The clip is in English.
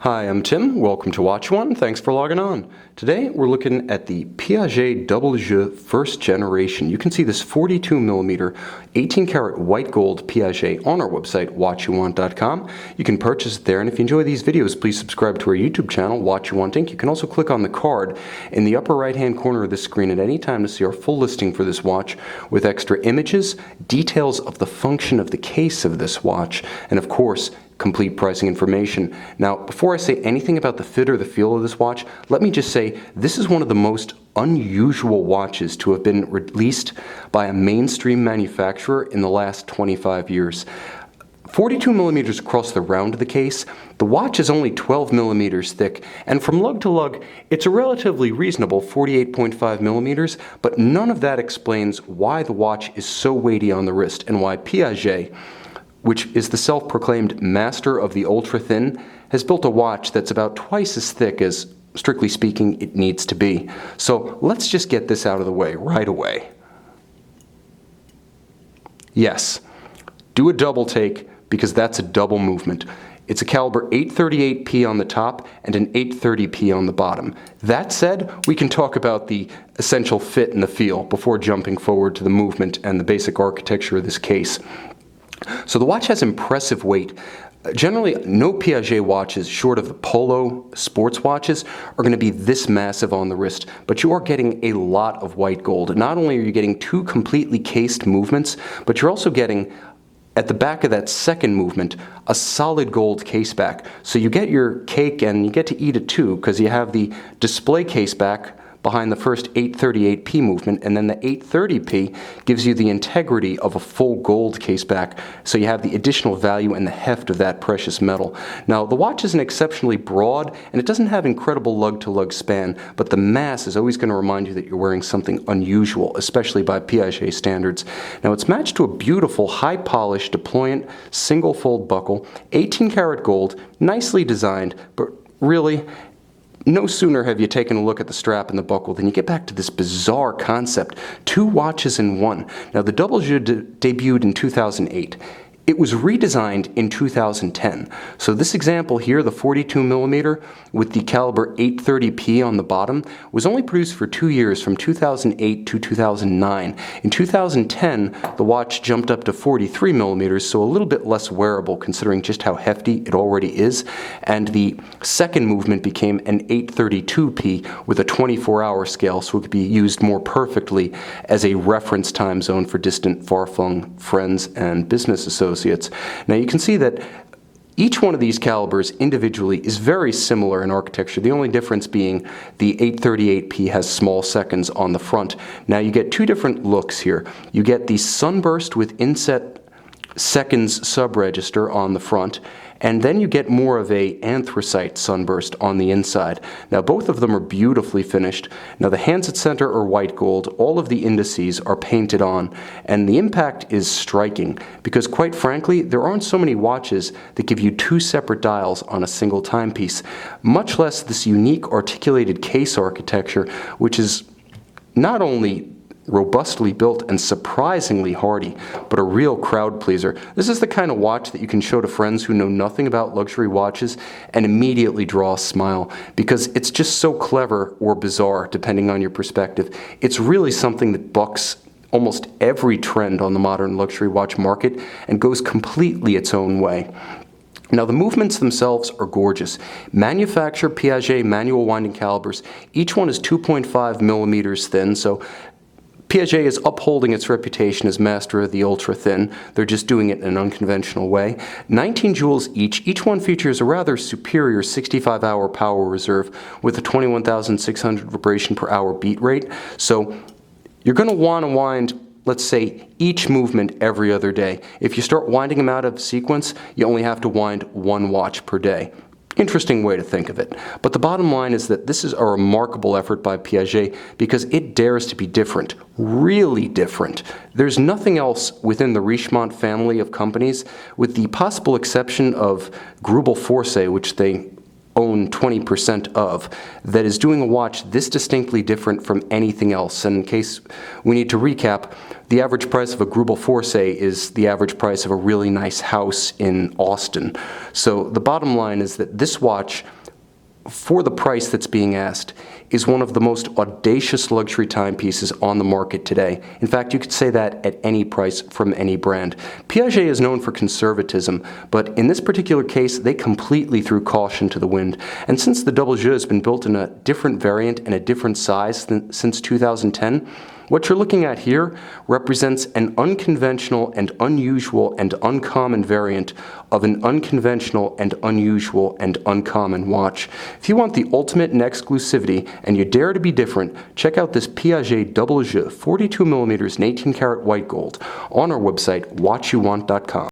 Hi, I'm Tim. Welcome to Watch One. Thanks for logging on. Today we're looking at the Piaget Double Jeu first generation. You can see this 42mm 18-karat white gold Piaget on our website, watchyouwant.com. You can purchase it there, and if you enjoy these videos, please subscribe to our YouTube channel, Watch You Want Inc. You can also click on the card in the upper right-hand corner of the screen at any time to see our full listing for this watch with extra images, details of the function of the case of this watch, and of course, complete pricing information. Now, before I say anything about the fit or the feel of this watch, let me just say this is one of the most unusual watches to have been released by a mainstream manufacturer in the last 25 years. 42 millimeters across the round of the case, the watch is only 12 millimeters thick, and from lug to lug, it's a relatively reasonable 48.5 millimeters, but none of that explains why the watch is so weighty on the wrist and why Piaget, which is the self-proclaimed master of the ultra-thin, has built a watch that's about twice as thick as, strictly speaking, it needs to be. So let's just get this out of the way right away. Yes, do a double take because that's a double movement. It's a caliber 838P on the top and an 830P on the bottom. That said, we can talk about the essential fit and the feel before jumping forward to the movement and the basic architecture of this case. So the watch has impressive weight. Generally, no Piaget watches, short of the Polo sports watches, are going to be this massive on the wrist, but you are getting a lot of white gold. Not only are you getting two completely cased movements, but you're also getting, at the back of that second movement, a solid gold case back. So you get your cake and you get to eat it too, because you have the display case back behind the first 838P movement, and then the 830P gives you the integrity of a full gold case back, so you have the additional value and the heft of that precious metal. Now, the watch isn't exceptionally broad, and it doesn't have incredible lug-to-lug span, but the mass is always going to remind you that you're wearing something unusual, especially by Piaget standards. Now, it's matched to a beautiful, high-polished, deployant, single-fold buckle, 18-karat gold, nicely designed, but really, no sooner have you taken a look at the strap and the buckle than you get back to this bizarre concept, two watches in one. Now, the Double Jeu debuted in 2008. It was redesigned in 2010. So this example here, the 42 millimeter with the caliber 830P on the bottom, was only produced for 2 years, from 2008 to 2009. In 2010, the watch jumped up to 43 millimeters, so a little bit less wearable considering just how hefty it already is. And the second movement became an 832P with a 24-hour scale, so it could be used more perfectly as a reference time zone for distant, far-flung friends and business associates. Now you can see that each one of these calibers individually is very similar in architecture, the only difference being the 838P has small seconds on the front. Now you get two different looks here. You get the sunburst with inset seconds subregister on the front, and then you get more of a anthracite sunburst on the inside. Now both of them are beautifully finished. Now the hands at center are white gold, all of the indices are painted on, and the impact is striking because quite frankly there aren't so many watches that give you two separate dials on a single timepiece, much less this unique articulated case architecture, which is not only robustly built and surprisingly hardy, but a real crowd pleaser. This is the kind of watch that you can show to friends who know nothing about luxury watches and immediately draw a smile because it's just so clever or bizarre depending on your perspective. It's really something that bucks almost every trend on the modern luxury watch market and goes completely its own way. Now the movements themselves are gorgeous. Manufacturer Piaget manual winding calibers, each one is 2.5 millimeters thin, so Piaget is upholding its reputation as master of the ultra-thin. They're just doing it in an unconventional way. 19 joules each one features a rather superior 65-hour power reserve with a 21,600 vibration per hour beat rate. So you're going to want to wind, let's say, each movement every other day. If you start winding them out of sequence, you only have to wind one watch per day. Interesting way to think of it. But the bottom line is that this is a remarkable effort by Piaget because it dares to be different, really different. There's nothing else within the Richemont family of companies, with the possible exception of Greubel Forsey, which they own 20% of, that is doing a watch this distinctly different from anything else. And in case we need to recap, the average price of a Greubel Forsey is the average price of a really nice house in Austin. So the bottom line is that this watch for the price that's being asked, is one of the most audacious luxury timepieces on the market today. In fact, you could say that at any price from any brand. Piaget is known for conservatism, but in this particular case, they completely threw caution to the wind. And since the Double Jeu has been built in a different variant and a different size since 2010, what you're looking at here represents an unconventional and unusual and uncommon variant of an unconventional and unusual and uncommon watch. If you want the ultimate in exclusivity and you dare to be different, check out this Piaget Double Jeu 42mm and 18 karat white gold on our website, watchyouwant.com.